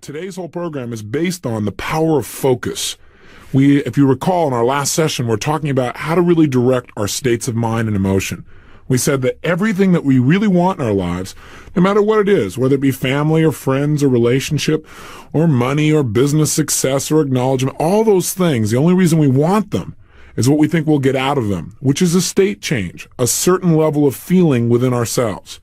Today's whole program is based on the power of focus. If you recall in our last session, we're talking about how to really direct our states of mind and emotion. We said that everything that we really want in our lives, no matter what it is, whether it be family or friends or relationship or money or business success or acknowledgement, all those things, the only reason we want them is what we think we'll get out of them, which is a state change, a certain level of feeling within ourselves.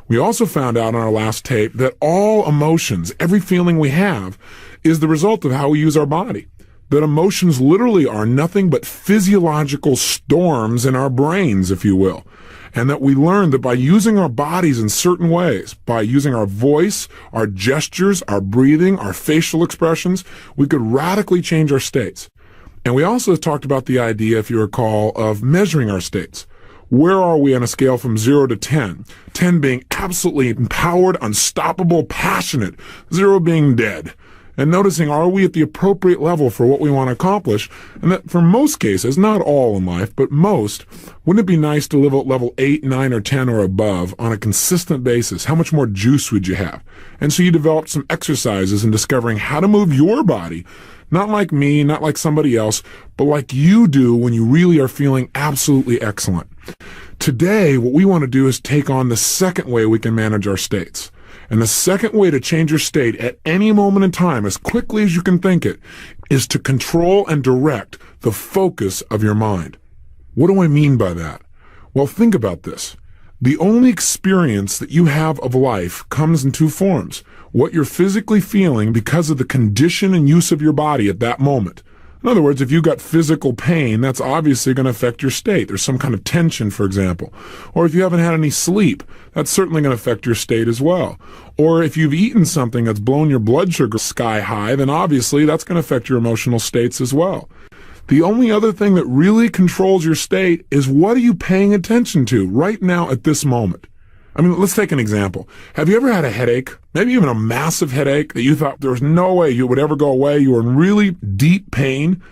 We also found out on our last tape that all emotions, every feeling we have, is the result of how we use our body. That emotions literally are nothing but physiological storms in our brains, if you will. And that we learned that by using our bodies in certain ways, by using our voice, our gestures, our breathing, our facial expressions, we could radically change our states. And we also talked about the idea, if you recall, of measuring our states. Where are we on a scale from 0 to 10? 10 being absolutely empowered, unstoppable, passionate. 0 being dead. And noticing, are we at the appropriate level for what we want to accomplish? And that for most cases, not all in life, but most, wouldn't it be nice to live at level 8, 9, or 10 or above on a consistent basis? How much more juice would you have? And so you developed some exercises in discovering how to move your body, not like me, not like somebody else, but like you do when you really are feeling absolutely excellent. Today, what we want to do is take on the second way we can manage our states. And the second way to change your state at any moment in time, as quickly as you can think it, is to control and direct the focus of your mind. What do I mean by that? Well, think about this. The only experience that you have of life comes in two forms. What you're physically feeling because of the condition and use of your body at that moment. In other words, if you got physical pain, that's obviously going to affect your state. There's some kind of tension, for example. Or if you haven't had any sleep, that's certainly going to affect your state as well. Or if you've eaten something that's blown your blood sugar sky high, then obviously that's going to affect your emotional states as well. The only other thing that really controls your state is what are you paying attention to right now at this moment? I mean, let's take an example. Have you ever had a headache, maybe even a massive headache that you thought there was no way you would ever go away? You were in really deep pain.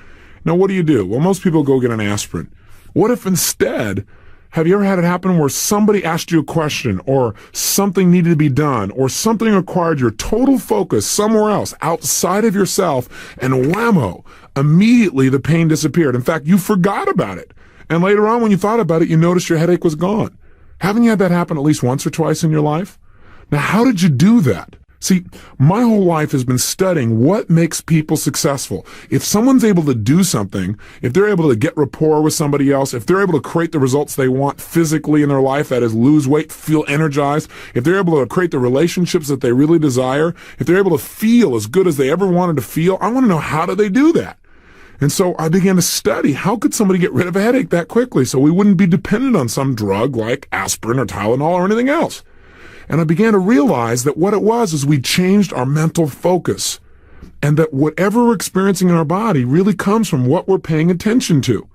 Now, what do? Well, most people go get an aspirin. What if instead, have you ever had it happen where somebody asked you a question or something needed to be done or something required your total focus somewhere else outside of yourself and whammo, immediately the pain disappeared. In fact, you forgot about it. And later on when you thought about it, you noticed your headache was gone. Haven't you had that happen at least once or twice in your life? Now, how did you do that? See, my whole life has been studying what makes people successful. If someone's able to do something, if they're able to get rapport with somebody else, if they're able to create the results they want physically in their life, that is lose weight, feel energized, if they're able to create the relationships that they really desire, if they're able to feel as good as they ever wanted to feel, I want to know how do they do that? And so I began to study how could somebody get rid of a headache that quickly so we wouldn't be dependent on some drug like aspirin or Tylenol or anything else. And I began to realize that what it was is we changed our mental focus and that whatever we're experiencing in our body really comes from what we're paying attention to.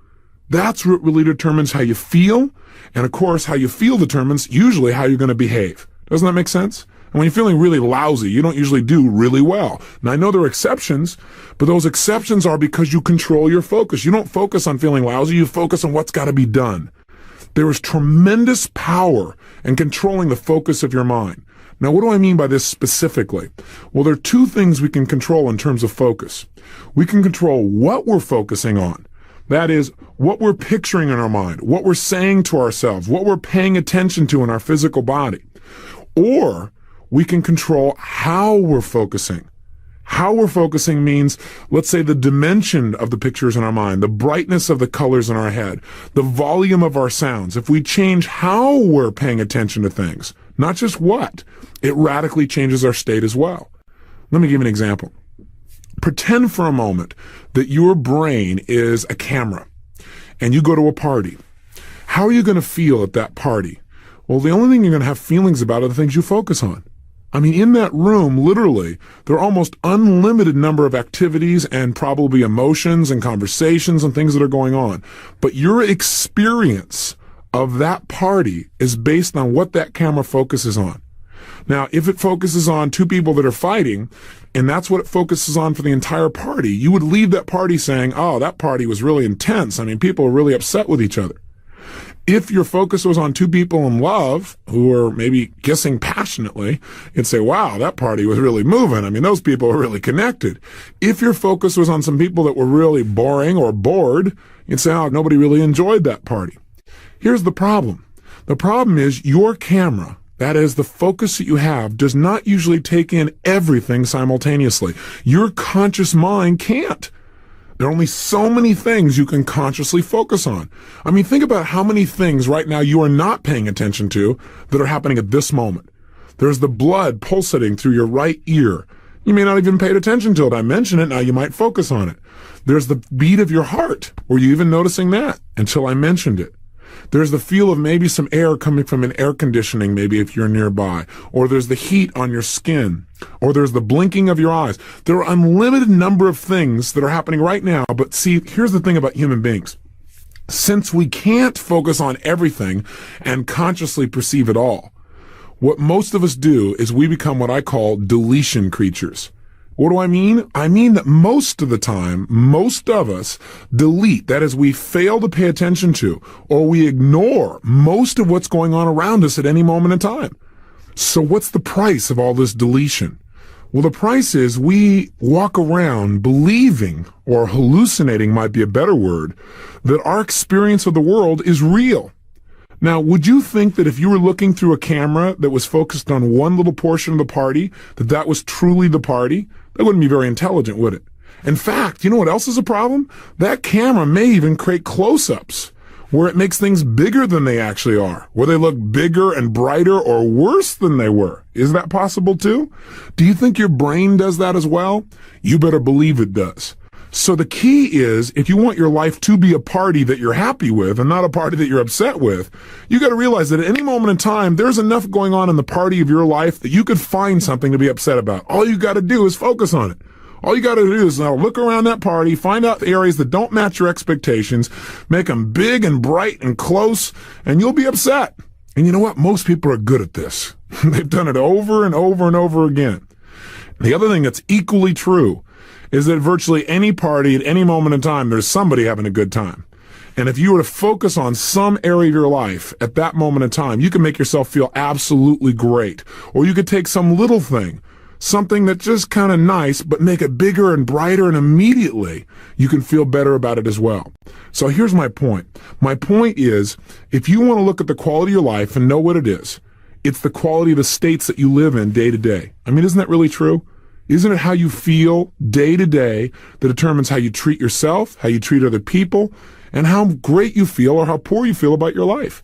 That's what really determines how you feel. And of course, how you feel determines usually how you're going to behave. Doesn't that make sense? And when you're feeling really lousy, you don't usually do really well. And I know there are exceptions, but those exceptions are because you control your focus. You don't focus on feeling lousy, you focus on what's got to be done. There is tremendous power in controlling the focus of your mind. Now, what do I mean by this specifically? Well, there are two things we can control in terms of focus. We can control what we're focusing on. That is, what we're picturing in our mind, what we're saying to ourselves, what we're paying attention to in our physical body. Or we can control how we're focusing. How we're focusing means, let's say, the dimension of the pictures in our mind, the brightness of the colors in our head, the volume of our sounds. If we change how we're paying attention to things, not just what, it radically changes our state as well. Let me give you an example. Pretend for a moment that your brain is a camera and you go to a party. How are you going to feel at that party? Well, the only thing you're going to have feelings about are the things you focus on. I mean, in that room, literally, there are almost unlimited number of activities and probably emotions and conversations and things that are going on. But your experience of that party is based on what that camera focuses on. Now, if it focuses on two people that are fighting, and that's what it focuses on for the entire party, you would leave that party saying, oh, that party was really intense. I mean, people are really upset with each other. If your focus was on two people in love who were maybe kissing passionately, you'd say, wow, that party was really moving. I mean, those people were really connected. If your focus was on some people that were really boring or bored, you'd say, oh, nobody really enjoyed that party. Here's the problem. The problem is your camera, that is the focus that you have, does not usually take in everything simultaneously. Your conscious mind can't. There are only so many things you can consciously focus on. I mean, think about how many things right now you are not paying attention to that are happening at this moment. There's the blood pulsating through your right ear. You may not even pay attention to it. I mention it, now you might focus on it. There's the beat of your heart. Were you even noticing that until I mentioned it? There's the feel of maybe some air coming from an air conditioning, maybe if you're nearby. Or there's the heat on your skin. Or there's the blinking of your eyes. There are an unlimited number of things that are happening right now. But see, here's the thing about human beings. Since we can't focus on everything and consciously perceive it all, what most of us do is we become what I call deletion creatures. What do I mean? I mean that most of the time, most of us delete, that is, we fail to pay attention to, or we ignore most of what's going on around us at any moment in time. So what's the price of all this deletion? Well, the price is we walk around believing, or hallucinating might be a better word, that our experience of the world is real. Now, would you think that if you were looking through a camera that was focused on one little portion of the party, that was truly the party? That wouldn't be very intelligent, would it? In fact, you know what else is a problem? That camera may even create close-ups where it makes things bigger than they actually are, where they look bigger and brighter or worse than they were. Is that possible too? Do you think your brain does that as well? You better believe it does. So the key is, if you want your life to be a party that you're happy with and not a party that you're upset with, you got to realize that at any moment in time, there's enough going on in the party of your life that you could find something to be upset about. All you got to do is focus on it. All you got to do is now look around that party, find out the areas that don't match your expectations, make them big and bright and close, and you'll be upset. And you know what? Most people are good at this. They've done it over and over and over again. The other thing that's equally true is that virtually any party at any moment in time, there's somebody having a good time. And if you were to focus on some area of your life at that moment in time, you can make yourself feel absolutely great. Or you could take some little thing, something that's just kind of nice, but make it bigger and brighter, and immediately you can feel better about it as well. So here's my point. My point is, if you want to look at the quality of your life and know what it is, it's the quality of the states that you live in day to day. I mean, isn't that really true? Isn't it how you feel day to day that determines how you treat yourself, how you treat other people, and how great you feel or how poor you feel about your life?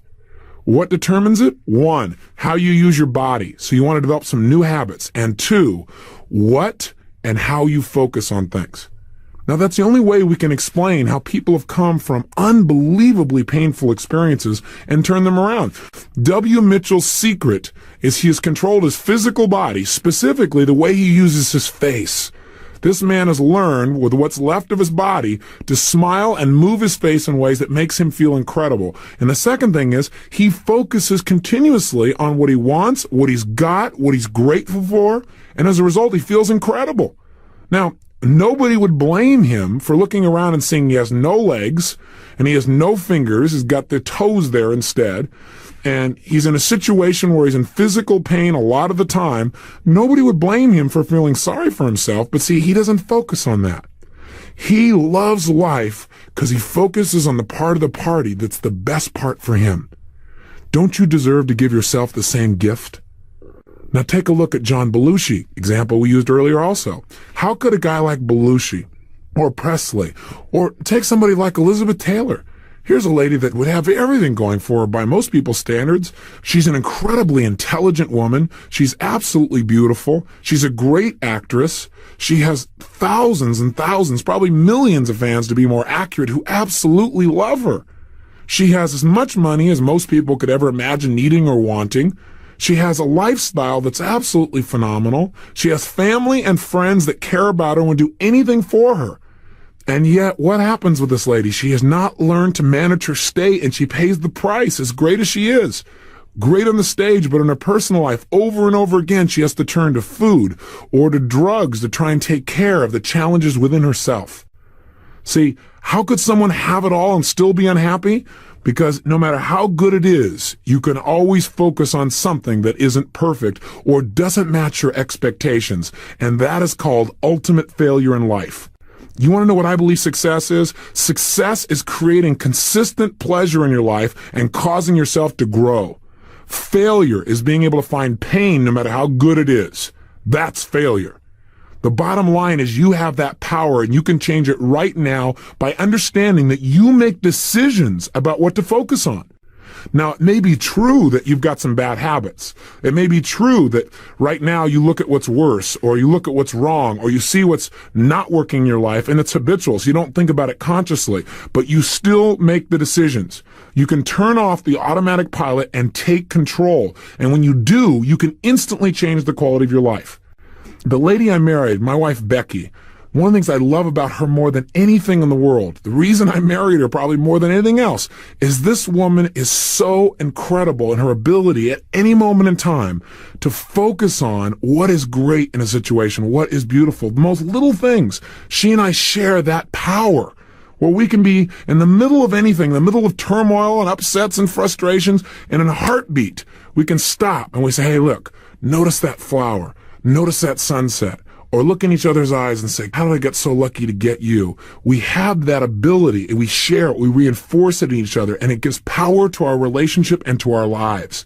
What determines it? 1, how you use your body. So you want to develop some new habits. And 2, what and how you focus on things. Now, that's the only way we can explain how people have come from unbelievably painful experiences and turned them around. W. Mitchell's secret is he has controlled his physical body, specifically the way he uses his face. This man has learned, with what's left of his body, to smile and move his face in ways that makes him feel incredible. And the second thing is, he focuses continuously on what he wants, what he's got, what he's grateful for, and as a result, he feels incredible. Now, nobody would blame him for looking around and seeing he has no legs, and he has no fingers, he's got the toes there instead, and he's in a situation where he's in physical pain a lot of the time. Nobody would blame him for feeling sorry for himself, but see, he doesn't focus on that. He loves life because he focuses on the part of the party that's the best part for him. Don't you deserve to give yourself the same gift? Now take a look at John Belushi, example we used earlier also. How could a guy like Belushi, or Presley, or take somebody like Elizabeth Taylor? Here's a lady that would have everything going for her by most people's standards. She's an incredibly intelligent woman. She's absolutely beautiful. She's a great actress. She has thousands and thousands, probably millions of fans to be more accurate, who absolutely love her. She has as much money as most people could ever imagine needing or wanting. She has a lifestyle that's absolutely phenomenal. She has family and friends that care about her and would do anything for her. And yet, what happens with this lady? She has not learned to manage her state, and she pays the price, as great as she is. Great on the stage, but in her personal life, over and over again, she has to turn to food or to drugs to try and take care of the challenges within herself. See, how could someone have it all and still be unhappy? Because no matter how good it is, you can always focus on something that isn't perfect or doesn't match your expectations. And that is called ultimate failure in life. You want to know what I believe success is? Success is creating consistent pleasure in your life and causing yourself to grow. Failure is being able to find pain no matter how good it is. That's failure. The bottom line is you have that power and you can change it right now by understanding that you make decisions about what to focus on. Now, it may be true that you've got some bad habits. It may be true that right now you look at what's worse, or you look at what's wrong, or you see what's not working in your life, and it's habitual, so you don't think about it consciously, but you still make the decisions. You can turn off the automatic pilot and take control. And when you do, you can instantly change the quality of your life. The lady I married, my wife Becky, one of the things I love about her more than anything in the world, the reason I married her probably more than anything else, is this woman is so incredible in her ability at any moment in time to focus on what is great in a situation, what is beautiful, the most little things. She and I share that power where we can be in the middle of anything, in the middle of turmoil and upsets and frustrations, and in a heartbeat, we can stop and we say, hey, look, notice that flower, notice that sunset. Or look in each other's eyes and say, how did I get so lucky to get you? We have that ability, and we share it, we reinforce it in each other, and it gives power to our relationship and to our lives.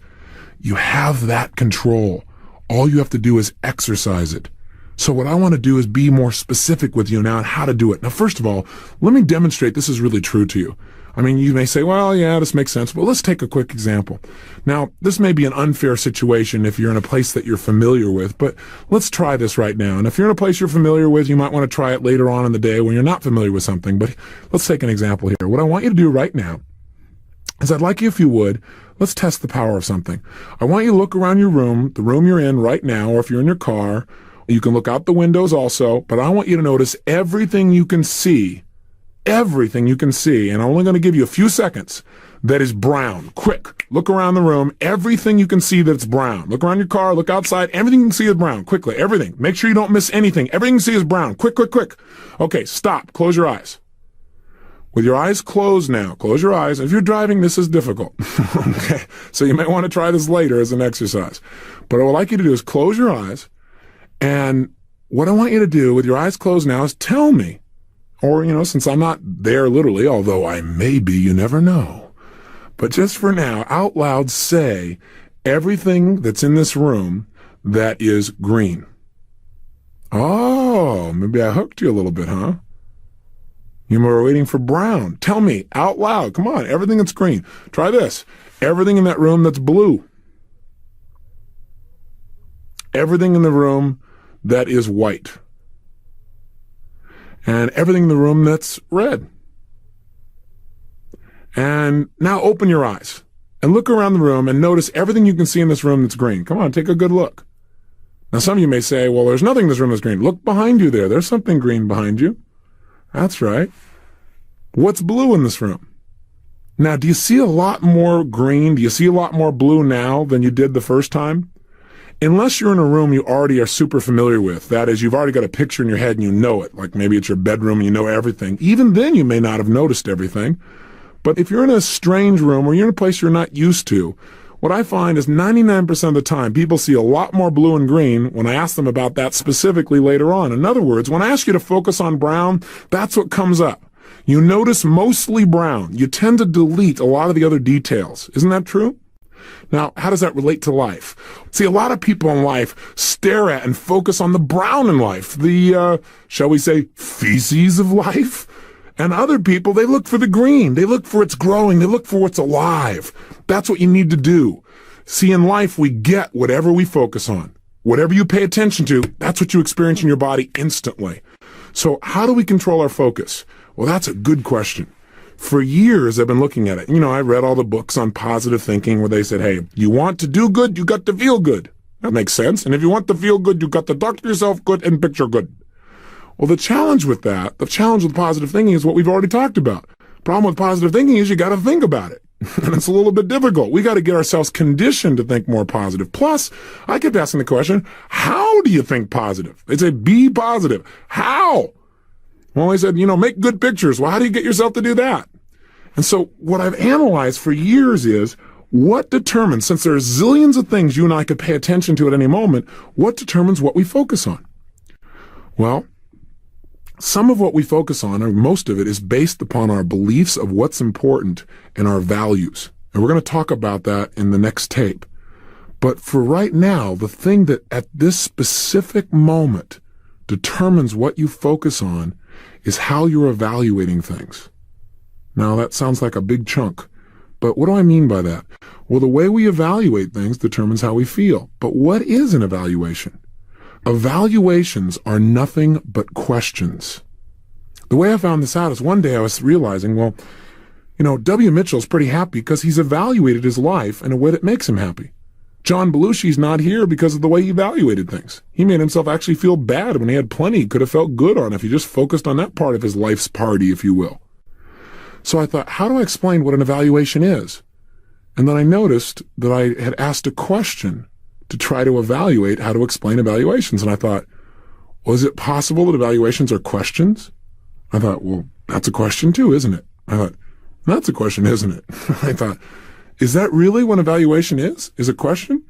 You have that control. All you have to do is exercise it. So what I want to do is be more specific with you now on how to do it. Now, first of all, let me demonstrate this is really true to you. I mean, you may say, well, yeah, this makes sense, but let's take a quick example. Now, this may be an unfair situation if you're in a place that you're familiar with, but let's try this right now. And if you're in a place you're familiar with, you might want to try it later on in the day when you're not familiar with something, but let's take an example here. What I want you to do right now is I'd like you, if you would, let's test the power of something. I want you to look around your room, the room you're in right now, or if you're in your car, you can look out the windows also, but I want you to notice everything you can see, and I'm only going to give you a few seconds, that is brown. Quick, look around the room, everything you can see that's brown. Look around your car, look outside, everything you can see is brown. Quickly, everything. Make sure you don't miss anything. Everything you see is brown. Quick. Okay, stop. Close your eyes. With your eyes closed now, close your eyes. If you're driving, this is difficult. Okay, so you might want to try this later as an exercise. But what I'd like you to do is close your eyes, and what I want you to do with your eyes closed now is tell me, or, since I'm not there literally, although I may be, you never know. But just for now, out loud say everything that's in this room that is green. Oh, maybe I hooked you a little bit, huh? You were waiting for brown. Tell me out loud. Come on, everything that's green. Try this. Everything in that room that's blue. Everything in the room that is white. And everything in the room that's red. And now open your eyes and look around the room and notice everything you can see in this room that's green. Come on, take a good look. Now, some of you may say, well, there's nothing in this room that's green. Look behind you there. There's something green behind you. That's right. What's blue in this room? Now, do you see a lot more green? Do you see a lot more blue now than you did the first time? Unless you're in a room you already are super familiar with, that is, you've already got a picture in your head and you know it, like maybe it's your bedroom and you know everything. Even then, you may not have noticed everything. But if you're in a strange room or you're in a place you're not used to, what I find is 99% of the time, people see a lot more blue and green when I ask them about that specifically later on. In other words, when I ask you to focus on brown, that's what comes up. You notice mostly brown. You tend to delete a lot of the other details. Isn't that true? Now, how does that relate to life? See, a lot of people in life stare at and focus on the brown in life, the, shall we say, feces of life. And other people, they look for the green. They look for its growing. They look for what's alive. That's what you need to do. See, in life, we get whatever we focus on. Whatever you pay attention to, that's what you experience in your body instantly. So how do we control our focus? Well, that's a good question. For years, I've been looking at it. I read all the books on positive thinking where they said, hey, you want to do good, you got to feel good. That makes sense. And if you want to feel good, you got to talk to yourself good and picture good. Well, the challenge with positive thinking is what we've already talked about. Problem with positive thinking is you got to think about it. And it's a little bit difficult. We got to get ourselves conditioned to think more positive. Plus, I kept asking the question, how do you think positive? They say, be positive. How? Well, I said, make good pictures. Well, how do you get yourself to do that? And so what I've analyzed for years is what determines, since there are zillions of things you and I could pay attention to at any moment, what determines what we focus on? Well, some of what we focus on, or most of it, is based upon our beliefs of what's important and our values. And we're going to talk about that in the next tape. But for right now, the thing that at this specific moment determines what you focus on is how you're evaluating things. Now, that sounds like a big chunk, but what do I mean by that? Well, the way we evaluate things determines how we feel. But what is an evaluation? Evaluations are nothing but questions. The way I found this out is one day I was realizing, well, W. Mitchell's pretty happy because he's evaluated his life in a way that makes him happy. John Belushi's not here because of the way he evaluated things. He made himself actually feel bad when he had plenty he could have felt good on if he just focused on that part of his life's party, if you will. So I thought, how do I explain what an evaluation is? And then I noticed that I had asked a question to try to evaluate how to explain evaluations. And I thought, well, is it possible that evaluations are questions? I thought, well, that's a question too, isn't it? I thought, that's a question, isn't it? I thought, is that really what an evaluation is? Is a question?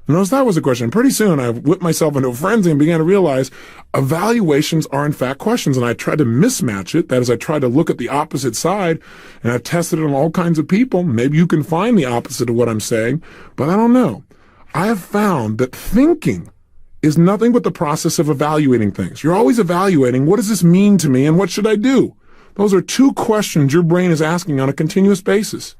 And notice that was a question. Pretty soon I whipped myself into a frenzy and began to realize evaluations are in fact questions. And I tried to mismatch it. That is, I tried to look at the opposite side, and I've tested it on all kinds of people. Maybe you can find the opposite of what I'm saying, but I don't know. I have found that thinking is nothing but the process of evaluating things. You're always evaluating, what does this mean to me and what should I do? Those are two questions your brain is asking on a continuous basis.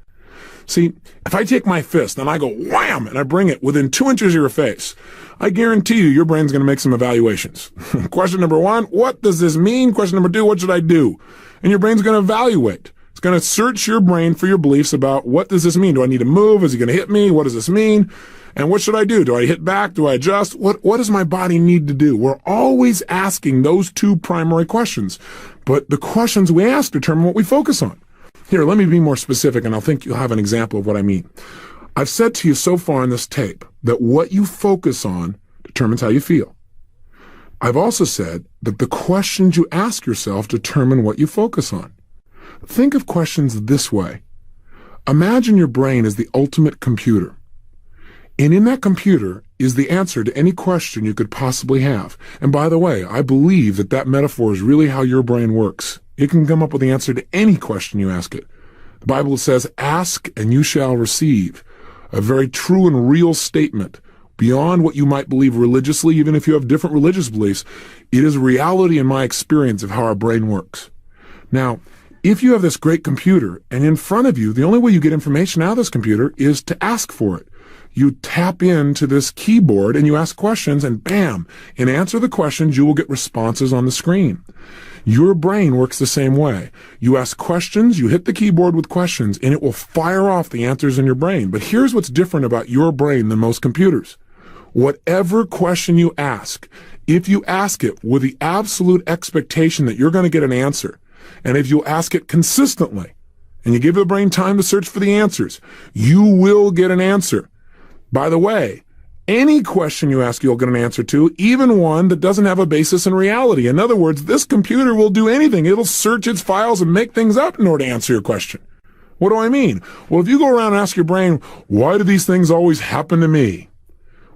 See, if I take my fist and I go wham and I bring it within 2 inches of your face, I guarantee you your brain's going to make some evaluations. Question number 1, what does this mean? Question number 2, what should I do? And your brain's going to evaluate. It's going to search your brain for your beliefs about what does this mean? Do I need to move? Is he going to hit me? What does this mean? And what should I do? Do I hit back? Do I adjust? What does my body need to do? We're always asking those two primary questions. But the questions we ask determine what we focus on. Here, let me be more specific, and I think you'll have an example of what I mean. I've said to you so far in this tape that what you focus on determines how you feel. I've also said that the questions you ask yourself determine what you focus on. Think of questions this way. Imagine your brain as the ultimate computer. And in that computer is the answer to any question you could possibly have. And by the way, I believe that that metaphor is really how your brain works. It can come up with the answer to any question you ask it. The Bible says, ask and you shall receive. A very true and real statement. Beyond what you might believe religiously, even if you have different religious beliefs, it is reality in my experience of how our brain works. Now, if you have this great computer, and in front of you, the only way you get information out of this computer is to ask for it. You tap into this keyboard and you ask questions, and bam, in answer to the questions, you will get responses on the screen. Your brain works the same way. You ask questions, you hit the keyboard with questions, and it will fire off the answers in your brain. But here's what's different about your brain than most computers. Whatever question you ask, if you ask it with the absolute expectation that you're going to get an answer, and if you ask it consistently, and you give the brain time to search for the answers, you will get an answer. By the way, any question you ask, you'll get an answer to, even one that doesn't have a basis in reality. In other words, this computer will do anything. It'll search its files and make things up in order to answer your question. What do I mean? Well, if you go around and ask your brain, why do these things always happen to me?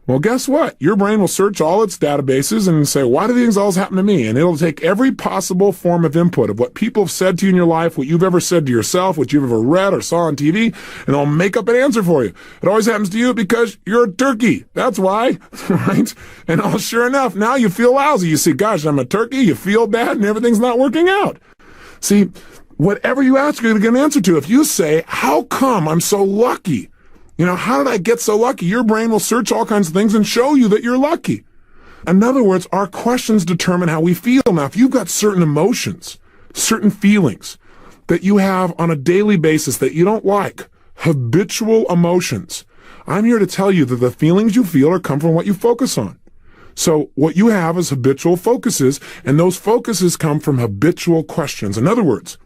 Well, guess what? Your brain will search all its databases and say, why do these things always happen to me? And it'll take every possible form of input of what people have said to you in your life, what you've ever said to yourself, what you've ever read or saw on TV, and it'll make up an answer for you. It always happens to you because you're a turkey. That's why, right? And sure enough, now you feel lousy. You see, gosh, I'm a turkey. You feel bad and everything's not working out. See, whatever you ask, you're going to get an answer to. If you say, how come I'm so lucky? How did I get so lucky? Your brain will search all kinds of things and show you that you're lucky. In other words, our questions determine how we feel. Now, if you've got certain emotions, certain feelings that you have on a daily basis that you don't like, habitual emotions, I'm here to tell you that the feelings you feel come from what you focus on. So what you have is habitual focuses, and those focuses come from habitual questions. In other words,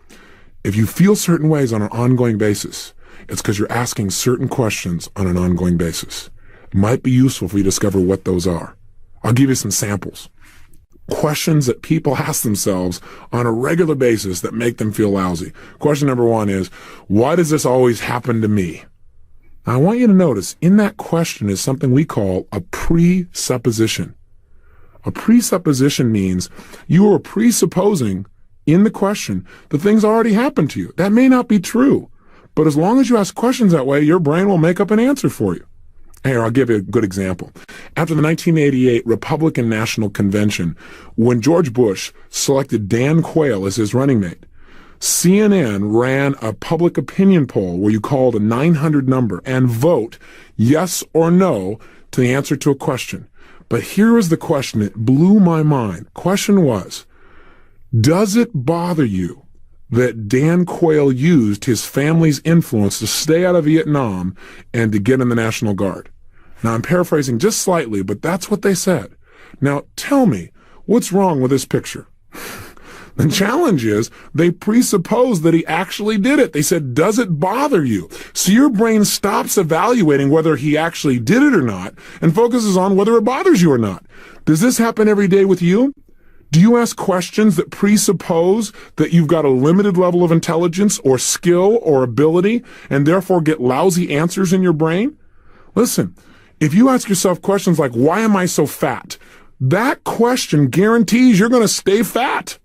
if you feel certain ways on an ongoing basis, it's because you're asking certain questions on an ongoing basis. It might be useful for you to discover what those are. I'll give you some samples. questions that people ask themselves on a regular basis that make them feel lousy. Question number one is, why does this always happen to me? Now, I want you to notice in that question is something we call a presupposition. A presupposition means you are presupposing in the question that things already happened to you. That may not be true, but as long as you ask questions that way, your brain will make up an answer for you. Here, I'll give you a good example. After the 1988 Republican National Convention, when George Bush selected Dan Quayle as his running mate, CNN ran a public opinion poll where you called a 900 number and vote yes or no to the answer to a question. But here is the question. It blew my mind. Question was, does it bother you that Dan Quayle used his family's influence to stay out of Vietnam and to get in the National Guard? Now, I'm paraphrasing just slightly, but that's what they said. Now, tell me, what's wrong with this picture? The challenge is they presuppose that he actually did it. They said, does it bother you? So your brain stops evaluating whether he actually did it or not and focuses on whether it bothers you or not. Does this happen every day with you? Do you ask questions that presuppose that you've got a limited level of intelligence or skill or ability and therefore get lousy answers in your brain? Listen, if you ask yourself questions like, why am I so fat? That question guarantees you're going to stay fat.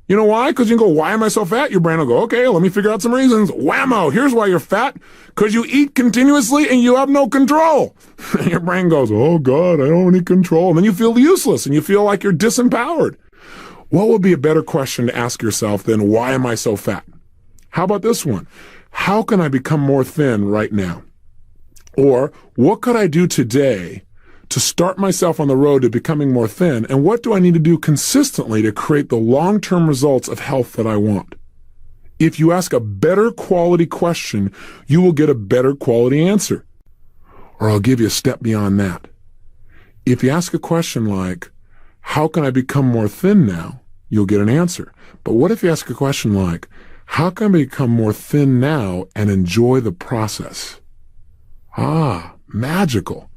You know why? Because you can go, why am I so fat? Your brain will go, okay, let me figure out some reasons. Whammo, here's why you're fat. Because you eat continuously and you have no control. And your brain goes, oh God, I don't have any control. And then you feel useless and you feel like you're disempowered. What would be a better question to ask yourself than, why am I so fat? How about this one? How can I become more thin right now? Or what could I do today to start myself on the road to becoming more thin, and what do I need to do consistently to create the long-term results of health that I want? If you ask a better quality question, you will get a better quality answer. Or I'll give you a step beyond that. If you ask a question like, how can I become more thin now? You'll get an answer. But what if you ask a question like, how can I become more thin now and enjoy the process? Ah, magical.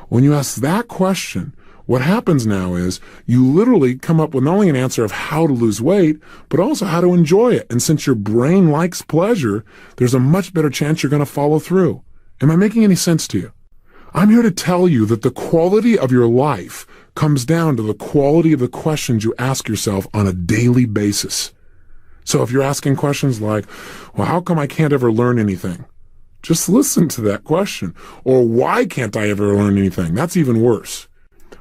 When you ask that question, what happens now is you literally come up with not only an answer of how to lose weight, but also how to enjoy it. And since your brain likes pleasure, there's a much better chance you're going to follow through. Am I making any sense to you? I'm here to tell you that the quality of your life comes down to the quality of the questions you ask yourself on a daily basis. So if you're asking questions like, well, how come I can't ever learn anything? Just listen to that question. Or why can't I ever learn anything? That's even worse.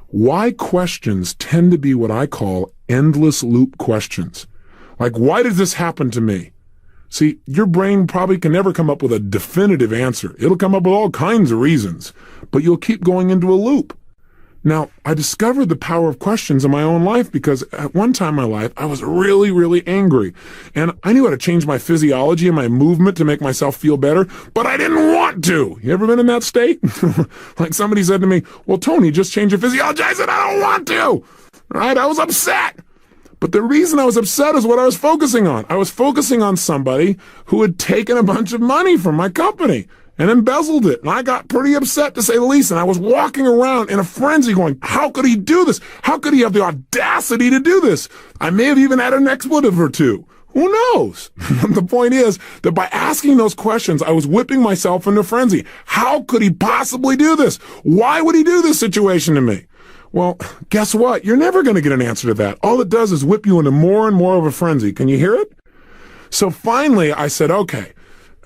Why questions tend to be what I call endless loop questions. Like, why did this happen to me? See, your brain probably can never come up with a definitive answer. It'll come up with all kinds of reasons, but you'll keep going into a loop. Now, I discovered the power of questions in my own life because at one time in my life, I was really, really angry. And I knew how to change my physiology and my movement to make myself feel better, but I didn't want to. You ever been in that state? Like somebody said to me, well, Tony, just change your physiology. I said, I don't want to. Right? I was upset. But the reason I was upset is what I was focusing on. I was focusing on somebody who had taken a bunch of money from my company and embezzled it. And I got pretty upset, to say the least. And I was walking around in a frenzy going, how could he do this? How could he have the audacity to do this? I may have even had an expletive or two. Who knows? The point is that by asking those questions, I was whipping myself into a frenzy. How could he possibly do this? Why would he do this situation to me? Well, guess what? You're never going to get an answer to that. All it does is whip you into more and more of a frenzy. Can you hear it? So finally, I said, okay,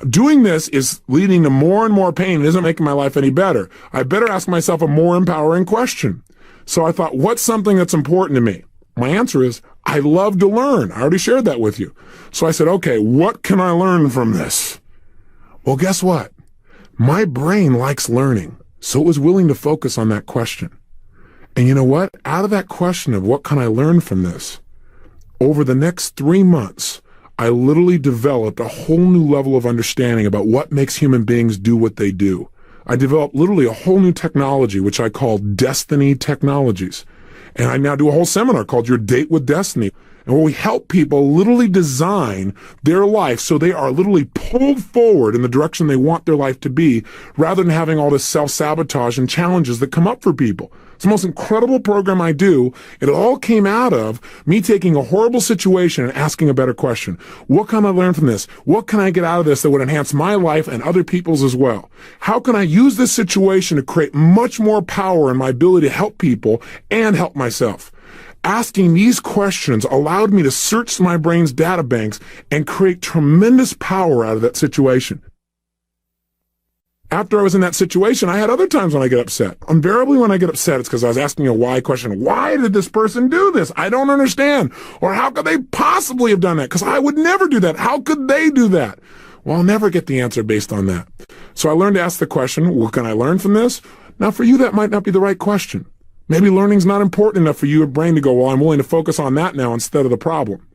doing this is leading to more and more pain. It isn't making my life any better. I better ask myself a more empowering question. So I thought, what's something that's important to me? My answer is, I love to learn. I already shared that with you. So I said, okay, what can I learn from this? Well, guess what? My brain likes learning, so it was willing to focus on that question. And you know what? Out of that question of what can I learn from this, over the next 3 months, I literally developed a whole new level of understanding about what makes human beings do what they do. I developed literally a whole new technology, which I call Destiny Technologies. And I now do a whole seminar called Your Date with Destiny. And where we help people literally design their life so they are literally pulled forward in the direction they want their life to be, rather than having all this self-sabotage and challenges that come up for people. It's the most incredible program I do. It all came out of me taking a horrible situation and asking a better question. What can I learn from this? What can I get out of this that would enhance my life and other people's as well? How can I use this situation to create much more power in my ability to help people and help myself? Asking these questions allowed me to search my brain's data banks and create tremendous power out of that situation. After I was in that situation, I had other times when I get upset. Invariably when I get upset, it's because I was asking a why question. Why did this person do this? I don't understand. Or how could they possibly have done that? Because I would never do that. How could they do that? Well, I'll never get the answer based on that. So I learned to ask the question, what can I learn from this? Now, for you, that might not be the right question. Maybe learning's not important enough for your brain to go, well, I'm willing to focus on that now instead of the problem.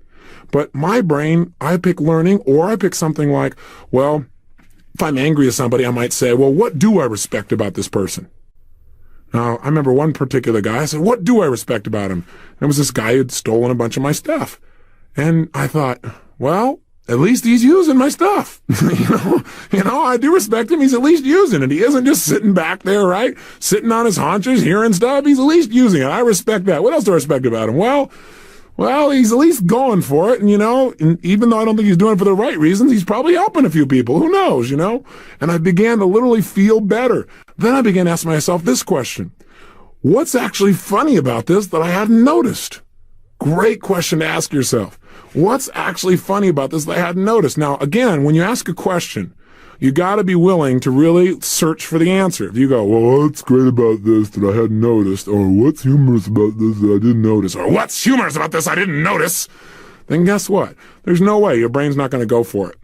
But my brain, I pick learning, or I pick something like, well, if I'm angry at somebody, I might say, well, what do I respect about this person? Now, I remember one particular guy, I said, what do I respect about him? And it was this guy who had stolen a bunch of my stuff. And I thought, well, at least he's using my stuff. you know, I do respect him. He's at least using it. He isn't just sitting back there, right? Sitting on his haunches, hearing stuff. He's at least using it. I respect that. What else do I respect about him? Well, he's at least going for it, and even though I don't think he's doing it for the right reasons, he's probably helping a few people. Who knows, And I began to literally feel better. Then I began to ask myself this question. What's actually funny about this that I hadn't noticed? Great question to ask yourself. What's actually funny about this that I hadn't noticed? Now, again, when you ask a question, you got to be willing to really search for the answer. If you go, well, what's great about this that I hadn't noticed? Or what's humorous about this that I didn't notice? Or what's humorous about this I didn't notice? Then guess what? There's no way. Your brain's not going to go for it.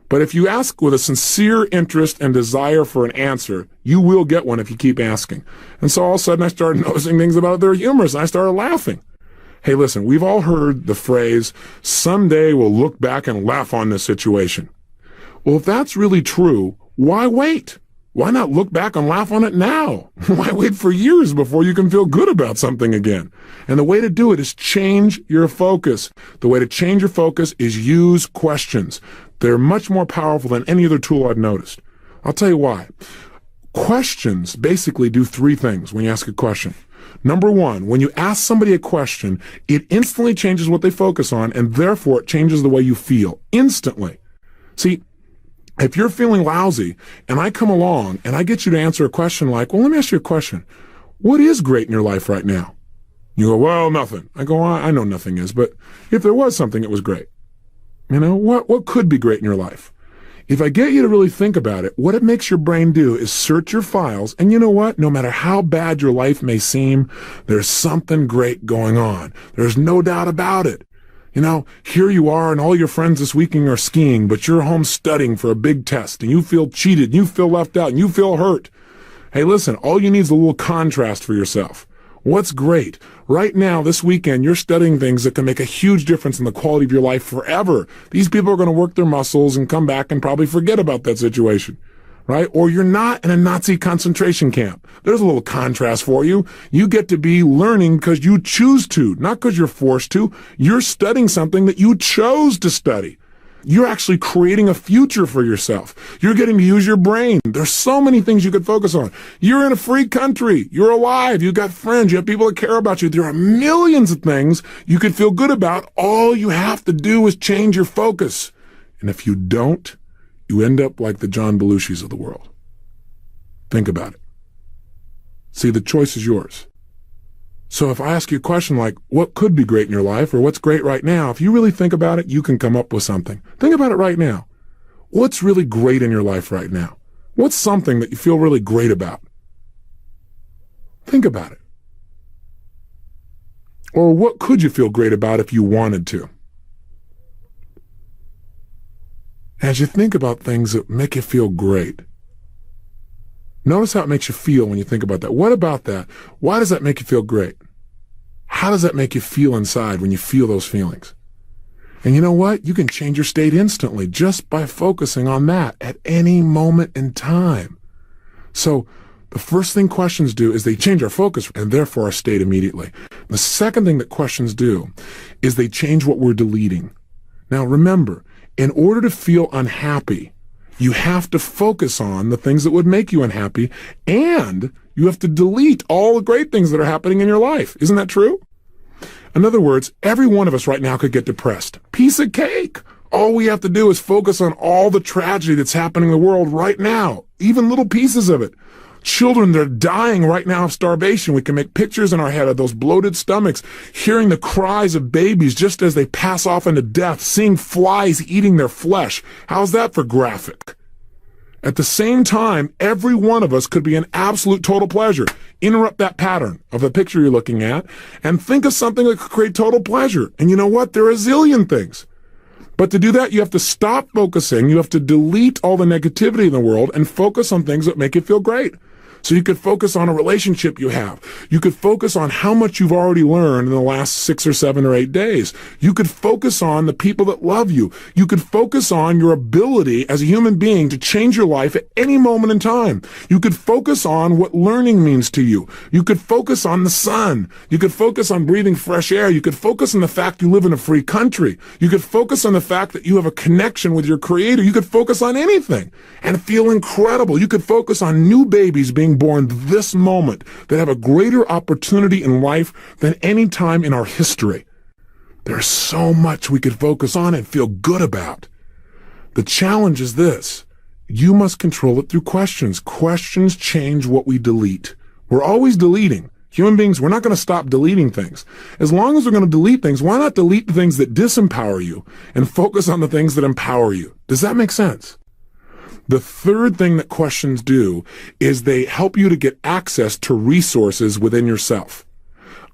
But if you ask with a sincere interest and desire for an answer, you will get one if you keep asking. And so all of a sudden I started noticing things about it that are humorous, and I started laughing. Hey, listen, we've all heard the phrase, someday we'll look back and laugh on this situation. Well, if that's really true, why wait? Why not look back and laugh on it now? Why wait for years before you can feel good about something again? And the way to do it is change your focus. The way to change your focus is use questions. They're much more powerful than any other tool I've noticed. I'll tell you why. Questions basically do three things when you ask a question. Number one, when you ask somebody a question, it instantly changes what they focus on, and therefore it changes the way you feel instantly. See, if you're feeling lousy and I come along and I get you to answer a question like, well, let me ask you a question. What is great in your life right now? You go, well, nothing. I go, I know nothing is, but if there was something that was great, what could be great in your life? If I get you to really think about it, what it makes your brain do is search your files, and you know what? No matter how bad your life may seem, there's something great going on. There's no doubt about it. Here you are and all your friends this weekend are skiing, but you're home studying for a big test, and you feel cheated, and you feel left out, and you feel hurt. Hey, listen, all you need is a little contrast for yourself. What's great? Right now, this weekend, you're studying things that can make a huge difference in the quality of your life forever. These people are going to work their muscles and come back and probably forget about that situation, right? Or you're not in a Nazi concentration camp. There's a little contrast for you. You get to be learning because you choose to, not because you're forced to. You're studying something that you chose to study. You're actually creating a future for yourself. You're getting to use your brain. There's so many things you could focus on. You're in a free country. You're alive. You've got friends. You have people that care about you. There are millions of things you could feel good about. All you have to do is change your focus. And if you don't, you end up like the John Belushis of the world. Think about it. See, the choice is yours. So if I ask you a question like, what could be great in your life, or what's great right now, if you really think about it, you can come up with something. Think about it right now. What's really great in your life right now? What's something that you feel really great about? Think about it. Or what could you feel great about if you wanted to? As you think about things that make you feel great, notice how it makes you feel when you think about that. What about that? Why does that make you feel great? How does that make you feel inside when you feel those feelings? And you know what? You can change your state instantly just by focusing on that at any moment in time. So The first thing questions do is they change our focus and therefore our state immediately. The second thing that questions do is they change what we're deleting. Now remember, in order to feel unhappy, you have to focus on the things that would make you unhappy, and you have to delete all the great things that are happening in your life. Isn't that true? In other words, every one of us right now could get depressed. Piece of cake. All we have to do is focus on all the tragedy that's happening in the world right now, even little pieces of it. Children that are dying right now of starvation. We can make pictures in our head of those bloated stomachs, hearing the cries of babies just as they pass off into death, seeing flies eating their flesh. How's that for graphic? At the same time, every one of us could be an absolute total pleasure. Interrupt that pattern of the picture you're looking at and think of something that could create total pleasure. And you know what? There are a zillion things. But to do that, you have to stop focusing. You have to delete all the negativity in the world and focus on things that make you feel great. So you could focus on a relationship you have. You could focus on how much you've already learned in the last 6 or 7 or 8 days. You could focus on the people that love you. You could focus on your ability as a human being to change your life at any moment in time. You could focus on what learning means to you. You could focus on the sun. You could focus on breathing fresh air. You could focus on the fact you live in a free country. You could focus on the fact that you have a connection with your creator. You could focus on anything and feel incredible. You could focus on new babies being born this moment that have a greater opportunity in life than any time in our history. There's so much we could focus on and feel good about. The challenge is this. You must control it through questions. Questions change what we delete. We're always deleting. Human beings, we're not going to stop deleting things. As long as we're going to delete things, why not delete the things that disempower you and focus on the things that empower you? Does that make sense? The third thing that questions do is they help you to get access to resources within yourself.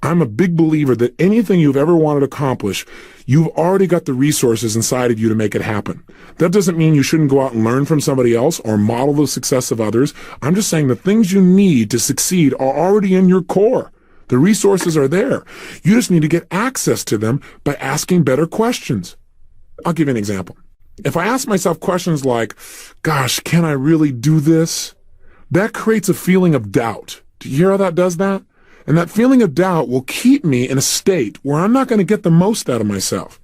I'm a big believer that anything you've ever wanted to accomplish, you've already got the resources inside of you to make it happen. That doesn't mean you shouldn't go out and learn from somebody else or model the success of others. I'm just saying the things you need to succeed are already in your core. The resources are there. You just need to get access to them by asking better questions. I'll give you an example. If I ask myself questions like, gosh, can I really do this? That creates a feeling of doubt. Do you hear how that does that? And that feeling of doubt will keep me in a state where I'm not going to get the most out of myself.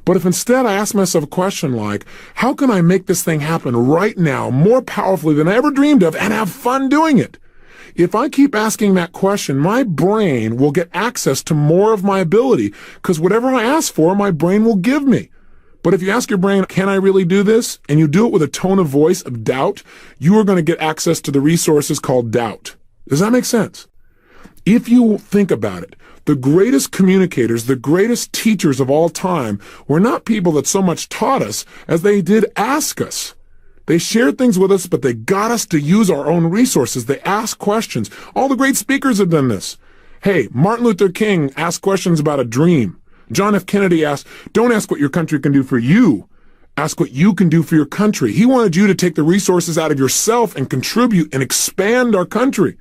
But if instead I ask myself a question like, how can I make this thing happen right now more powerfully than I ever dreamed of and have fun doing it? If I keep asking that question, my brain will get access to more of my ability because whatever I ask for, my brain will give me. But if you ask your brain, can I really do this? And you do it with a tone of voice of doubt, you are going to get access to the resources called doubt. Does that make sense? If you think about it, the greatest communicators, the greatest teachers of all time were not people that so much taught us as they did ask us. They shared things with us, but they got us to use our own resources. They asked questions. All the great speakers have done this. Hey, Martin Luther King asked questions about a dream. John F. Kennedy asked, don't ask what your country can do for you. Ask what you can do for your country. He wanted you to take the resources out of yourself and contribute and expand our country.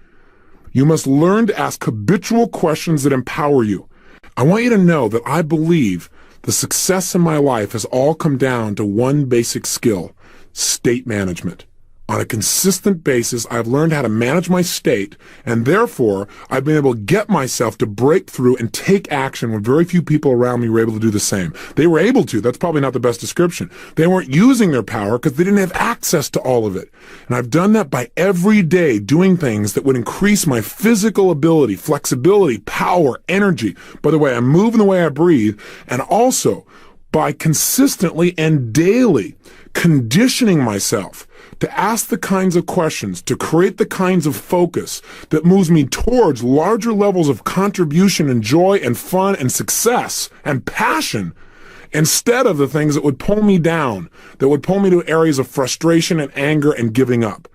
You must learn to ask habitual questions that empower you. I want you to know that I believe the success in my life has all come down to one basic skill, state management. On a consistent basis, I've learned how to manage my state, and therefore, I've been able to get myself to break through and take action when very few people around me were able to do the same. They were able to. That's probably not the best description. They weren't using their power because they didn't have access to all of it. And I've done that by every day doing things that would increase my physical ability, flexibility, power, energy. By the way, I'm moving the way I breathe, and also by consistently and daily conditioning myself to ask the kinds of questions, to create the kinds of focus that moves me towards larger levels of contribution and joy and fun and success and passion instead of the things that would pull me down, that would pull me to areas of frustration and anger and giving up.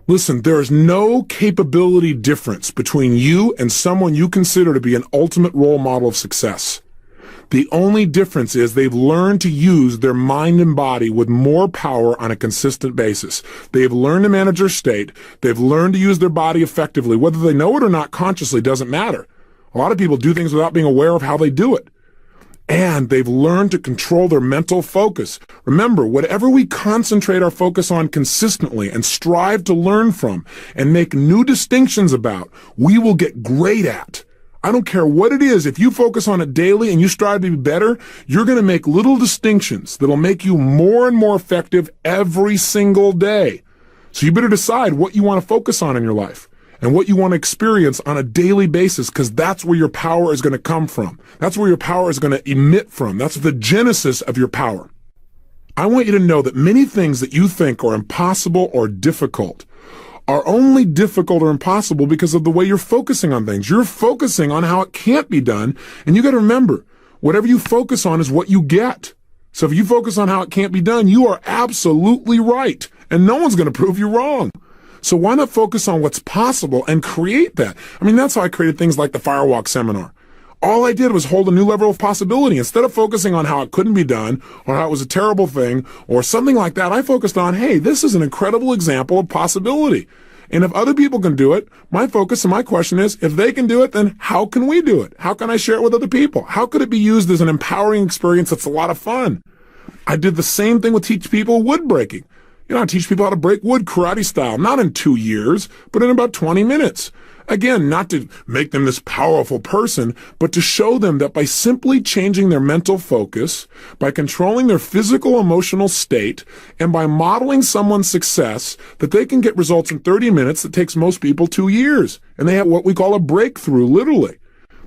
Listen, there is no capability difference between you and someone you consider to be an ultimate role model of success. The only difference is they've learned to use their mind and body with more power on a consistent basis. They've learned to manage their state. They've learned to use their body effectively. Whether they know it or not consciously doesn't matter. A lot of people do things without being aware of how they do it. And they've learned to control their mental focus. Remember, whatever we concentrate our focus on consistently and strive to learn from and make new distinctions about, we will get great at. I don't care what it is. If you focus on it daily and you strive to be better, you're going to make little distinctions that'll make you more and more effective every single day. So you better decide what you want to focus on in your life and what you want to experience on a daily basis, because that's where your power is going to come from. That's where your power is going to emit from. That's the genesis of your power. I want you to know that many things that you think are impossible or difficult are only difficult or impossible because of the way you're focusing on things. You're focusing on how it can't be done, and you got to remember, whatever you focus on is what you get. So if you focus on how it can't be done, you are absolutely right, and no one's going to prove you wrong. So why not focus on what's possible and create that? I mean, that's how I created things like the Firewalk Seminar. All I did was hold a new level of possibility. Instead of focusing on how it couldn't be done or how it was a terrible thing or something like that, I focused on, hey, this is an incredible example of possibility. And if other people can do it, my focus and my question is, if they can do it, then how can we do it? How can I share it with other people? How could it be used as an empowering experience that's a lot of fun? I did the same thing with teach people wood breaking. I teach people how to break wood karate style, not in 2 years, but in about 20 minutes. Again, not to make them this powerful person, but to show them that by simply changing their mental focus, by controlling their physical, emotional state, and by modeling someone's success, that they can get results in 30 minutes that takes most people 2 years. And they have what we call a breakthrough, literally.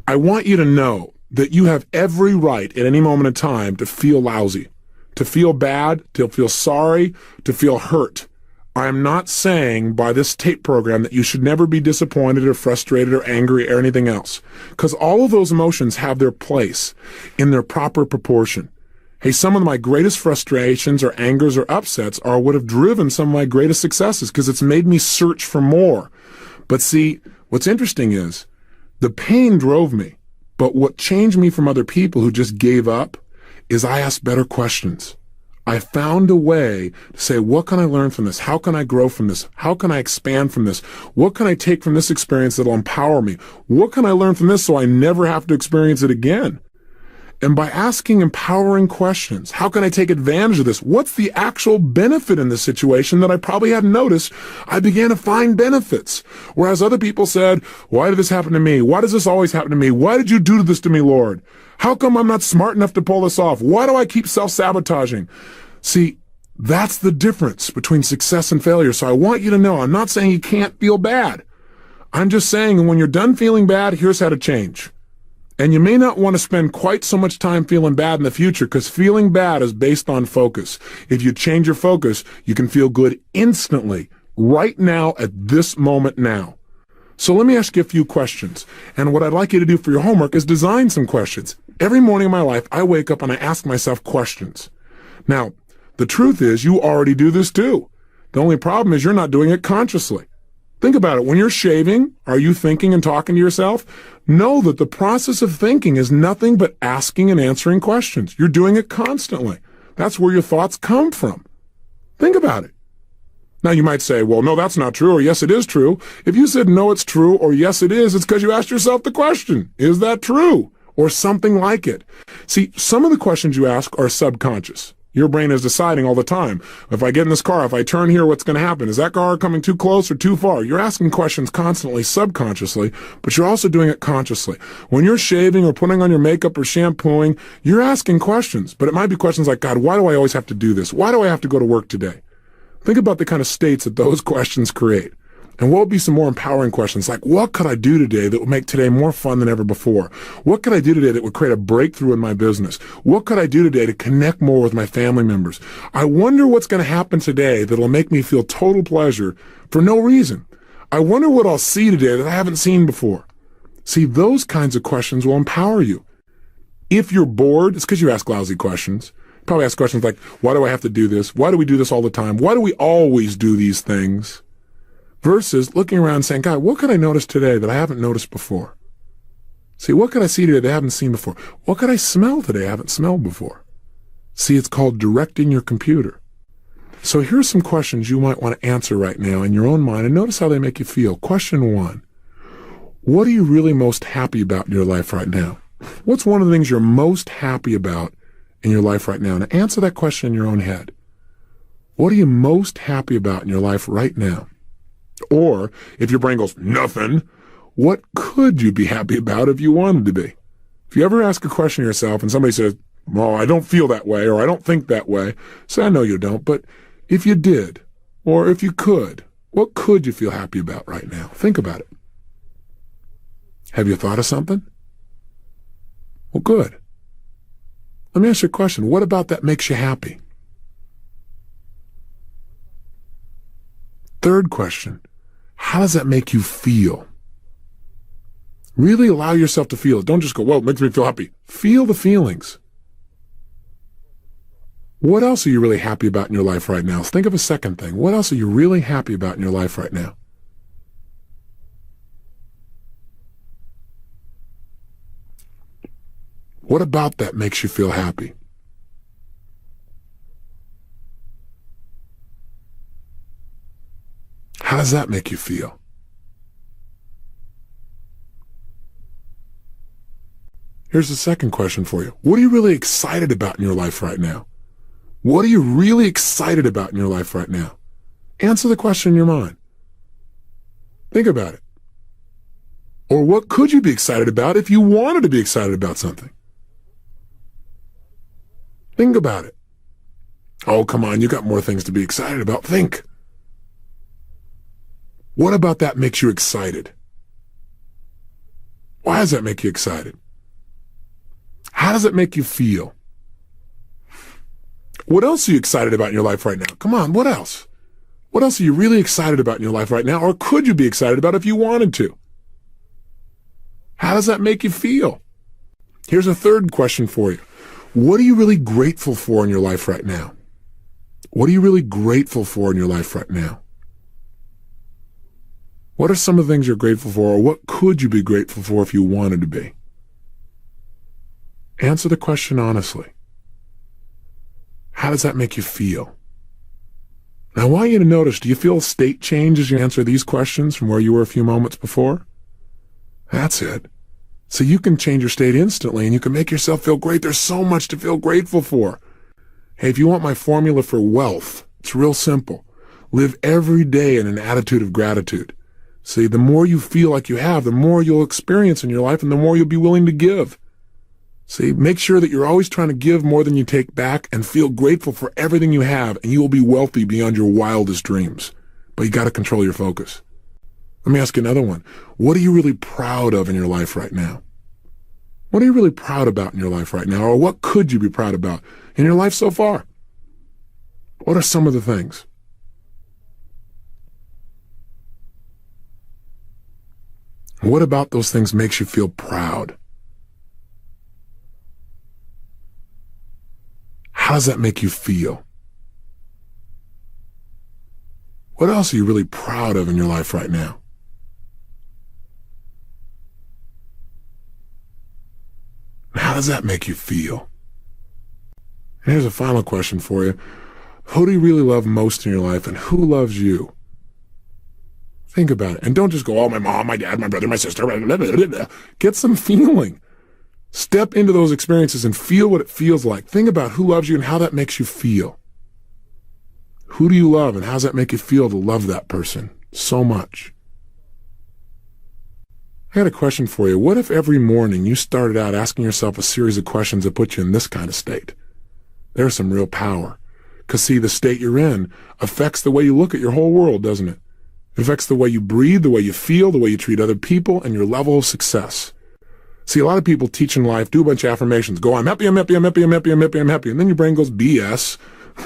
I want you to know that you have every right at any moment in time to feel lousy, to feel bad, to feel sorry, to feel hurt. I am not saying by this tape program that you should never be disappointed or frustrated or angry or anything else, because all of those emotions have their place in their proper proportion. Hey, some of my greatest frustrations or angers or upsets are what have driven some of my greatest successes, because it's made me search for more. But see, what's interesting is the pain drove me, but what changed me from other people who just gave up is I asked better questions. I found a way to say, what can I learn from this? How can I grow from this? How can I expand from this? What can I take from this experience that'll empower me? What can I learn from this so I never have to experience it again? And by asking empowering questions, how can I take advantage of this? What's the actual benefit in this situation that I probably hadn't noticed? I began to find benefits. Whereas other people said, why did this happen to me? Why does this always happen to me? Why did you do this to me, Lord? How come I'm not smart enough to pull this off? Why do I keep self-sabotaging? See, that's the difference between success and failure. So I want you to know, I'm not saying you can't feel bad. I'm just saying when you're done feeling bad, here's how to change. And you may not want to spend quite so much time feeling bad in the future, because feeling bad is based on focus. If you change your focus, you can feel good instantly, right now, at this moment now. So let me ask you a few questions. And what I'd like you to do for your homework is design some questions. Every morning in my life, I wake up and I ask myself questions. Now, the truth is you already do this too. The only problem is you're not doing it consciously. Think about it. When you're shaving, are you thinking and talking to yourself? Know that the process of thinking is nothing but asking and answering questions. You're doing it constantly. That's where your thoughts come from. Think about it. Now you might say, well, no, that's not true, or yes, it is true. If you said no, it's true, or yes, it is, it's because you asked yourself the question, is that true? Or something like it. See, some of the questions you ask are subconscious. Your brain is deciding all the time. If I get in this car, if I turn here, what's going to happen? Is that car coming too close or too far? You're asking questions constantly, subconsciously, but you're also doing it consciously. When you're shaving or putting on your makeup or shampooing, you're asking questions, but it might be questions like, God, why do I always have to do this? Why do I have to go to work today? Think about the kind of states that those questions create. And what would be some more empowering questions like, what could I do today that would make today more fun than ever before? What could I do today that would create a breakthrough in my business? What could I do today to connect more with my family members? I wonder what's going to happen today that'll make me feel total pleasure for no reason. I wonder what I'll see today that I haven't seen before. See, those kinds of questions will empower you. If you're bored, it's because you ask lousy questions. Probably ask questions like, why do I have to do this? Why do we do this all the time? Why do we always do these things? Versus looking around and saying, God, what could I notice today that I haven't noticed before? See, what could I see today that I haven't seen before? What could I smell today I haven't smelled before? See, it's called directing your computer. So here's some questions you might want to answer right now in your own mind, and notice how they make you feel. Question 1, what are you really most happy about in your life right now? What's one of the things you're most happy about in your life right now? Now answer that question in your own head. What are you most happy about in your life right now? Or if your brain goes, nothing, what could you be happy about if you wanted to be? If you ever ask a question of yourself and somebody says, well, I don't feel that way, or I don't think that way, say, I know you don't, but if you did, or if you could, what could you feel happy about right now? Think about it. Have you thought of something? Well, good. Let me ask you a question. What about that makes you happy? Third question. How does that make you feel? Really allow yourself to feel it. Don't just go, well, it makes me feel happy. Feel the feelings. What else are you really happy about in your life right now? Think of a second thing. What else are you really happy about in your life right now? What about that makes you feel happy? How does that make you feel? Here's the second question for you. What are you really excited about in your life right now? What are you really excited about in your life right now? Answer the question in your mind. Think about it. Or what could you be excited about if you wanted to be excited about something? Think about it. Oh, come on, you got more things to be excited about. Think. What about that makes you excited? Why does that make you excited? How does it make you feel? What else are you excited about in your life right now? Come on, what else? What else are you really excited about in your life right now, or could you be excited about if you wanted to? How does that make you feel? Here's a third question for you. What are you really grateful for in your life right now? What are you really grateful for in your life right now? What are some of the things you're grateful for, or what could you be grateful for if you wanted to be? Answer the question honestly. How does that make you feel? Now, I want you to notice, do you feel a state change as you answer these questions from where you were a few moments before? That's it. So you can change your state instantly, and you can make yourself feel great. There's so much to feel grateful for. Hey, if you want my formula for wealth, it's real simple. Live every day in an attitude of gratitude. See, the more you feel like you have, the more you'll experience in your life, and the more you'll be willing to give. See, make sure that you're always trying to give more than you take back, and feel grateful for everything you have, and you will be wealthy beyond your wildest dreams. But you got to control your focus. Let me ask you another one. What are you really proud of in your life right now? What are you really proud about in your life right now? Or what could you be proud about in your life so far? What are some of the things? What about those things makes you feel proud? How does that make you feel? What else are you really proud of in your life right now? How does that make you feel? And here's a final question for you. Who do you really love most in your life, and who loves you? Think about it. And don't just go, oh, my mom, my dad, my brother, my sister. Blah, blah, blah, blah. Get some feeling. Step into those experiences and feel what it feels like. Think about who loves you and how that makes you feel. Who do you love, and how does that make you feel to love that person so much? I got a question for you. What if every morning you started out asking yourself a series of questions that put you in this kind of state? There's some real power. Because, see, the state you're in affects the way you look at your whole world, doesn't it? It affects the way you breathe, the way you feel, the way you treat other people, and your level of success. See, a lot of people teach in life, do a bunch of affirmations, go, I'm happy, I'm happy, I'm happy, I'm happy, I'm happy, I'm happy, and then your brain goes, BS,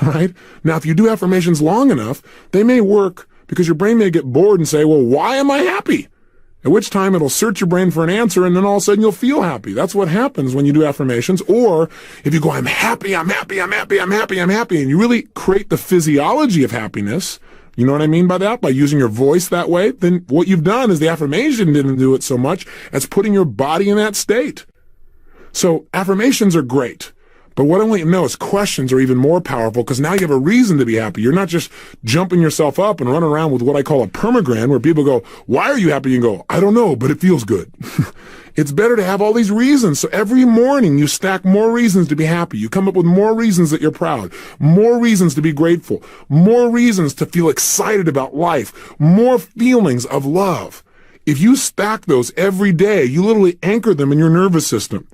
right? Now, if you do affirmations long enough, they may work because your brain may get bored and say, well, why am I happy? At which time it'll search your brain for an answer, and then all of a sudden you'll feel happy. That's what happens when you do affirmations. Or if you go, I'm happy, I'm happy, I'm happy, I'm happy, I'm happy, and you really create the physiology of happiness, you know what I mean by that? By using your voice that way, then what you've done is the affirmation didn't do it so much as putting your body in that state. So affirmations are great. But what I want you to know is questions are even more powerful, because now you have a reason to be happy. You're not just jumping yourself up and running around with what I call a permagram, where people go, why are you happy? You can go, I don't know, but it feels good. It's better to have all these reasons. So every morning you stack more reasons to be happy. You come up with more reasons that you're proud, more reasons to be grateful, more reasons to feel excited about life, more feelings of love. If you stack those every day, you literally anchor them in your nervous system.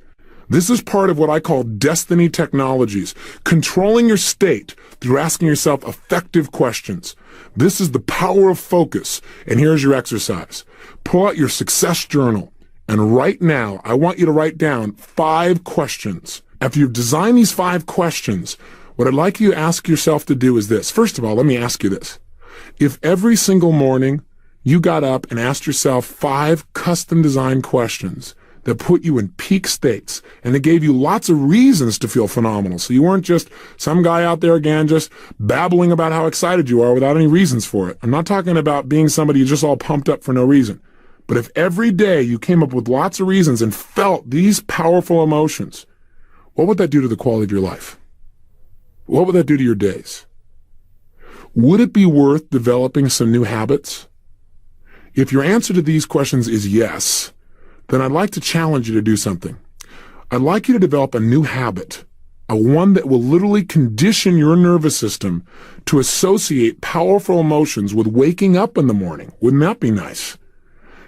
This is part of what I call destiny technologies, controlling your state through asking yourself effective questions. This is the power of focus. And here's your exercise. Pull out your success journal. And right now, I want you to write down 5 questions. After you've designed these 5 questions, what I'd like you to ask yourself to do is this. First of all, let me ask you this. If every single morning you got up and asked yourself 5 custom designed questions that put you in peak states, and they gave you lots of reasons to feel phenomenal. So you weren't just some guy out there again just babbling about how excited you are without any reasons for it. I'm not talking about being somebody who's just all pumped up for no reason. But if every day you came up with lots of reasons and felt these powerful emotions, what would that do to the quality of your life? What would that do to your days? Would it be worth developing some new habits? If your answer to these questions is yes, then I'd like to challenge you to do something. I'd like you to develop a new habit, one that will literally condition your nervous system to associate powerful emotions with waking up in the morning. Wouldn't that be nice?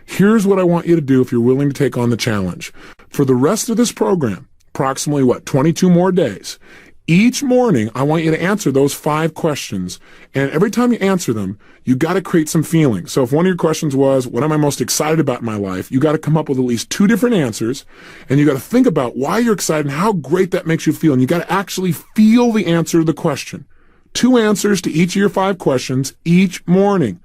Here's what I want you to do if you're willing to take on the challenge. For the rest of this program, approximately 22 more days, each morning I want you to answer those 5 questions. And every time you answer them, you got to create some feeling. So if one of your questions was, what am I most excited about in my life? You got to come up with at least 2 different answers. And you got to think about why you're excited and how great that makes you feel. And you got to actually feel the answer to the question. 2 answers to each of your 5 questions each morning.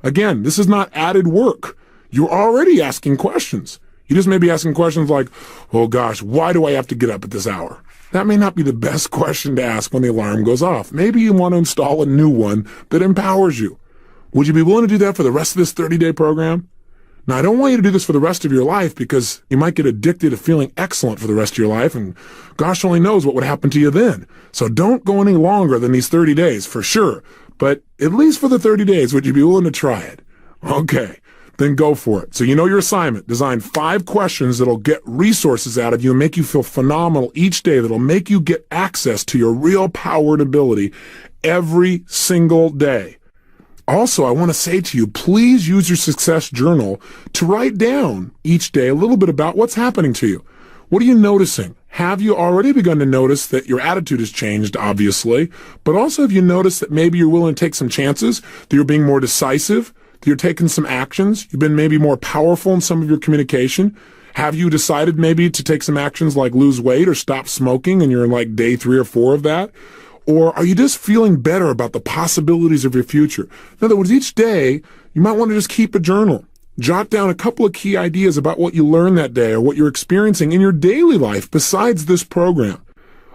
Again, this is not added work. You're already asking questions. You just may be asking questions like, oh gosh, why do I have to get up at this hour? That may not be the best question to ask when the alarm goes off. Maybe you want to install a new one that empowers you. Would you be willing to do that for the rest of this 30-day program? Now, I don't want you to do this for the rest of your life because you might get addicted to feeling excellent for the rest of your life, and gosh only knows what would happen to you then. So don't go any longer than these 30 days, for sure. But at least for the 30 days, would you be willing to try it? Okay. Then go for it. So you know your assignment. Design 5 questions that'll get resources out of you and make you feel phenomenal each day, that'll make you get access to your real power and ability every single day. Also, I want to say to you, please use your success journal to write down each day a little bit about what's happening to you. What are you noticing? Have you already begun to notice that your attitude has changed, obviously, but also have you noticed that maybe you're willing to take some chances, that you're being more decisive, that you're taking some actions, you've been maybe more powerful in some of your communication? Have you decided maybe to take some actions like lose weight or stop smoking and you're in like day 3 or 4 of that? Or are you just feeling better about the possibilities of your future? In other words, each day, you might want to just keep a journal. Jot down a couple of key ideas about what you learned that day or what you're experiencing in your daily life besides this program.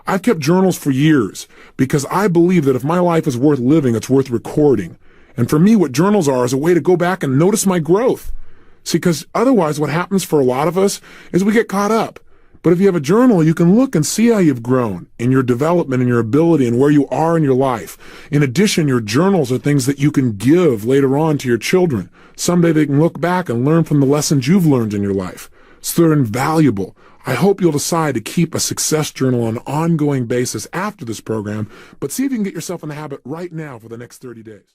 I've kept journals for years because I believe that if my life is worth living, it's worth recording. And for me, what journals are is a way to go back and notice my growth. See, because otherwise what happens for a lot of us is we get caught up. But if you have a journal, you can look and see how you've grown in your development and your ability and where you are in your life. In addition, your journals are things that you can give later on to your children. Someday they can look back and learn from the lessons you've learned in your life. So they're invaluable. I hope you'll decide to keep a success journal on an ongoing basis after this program, but see if you can get yourself in the habit right now for the next 30 days.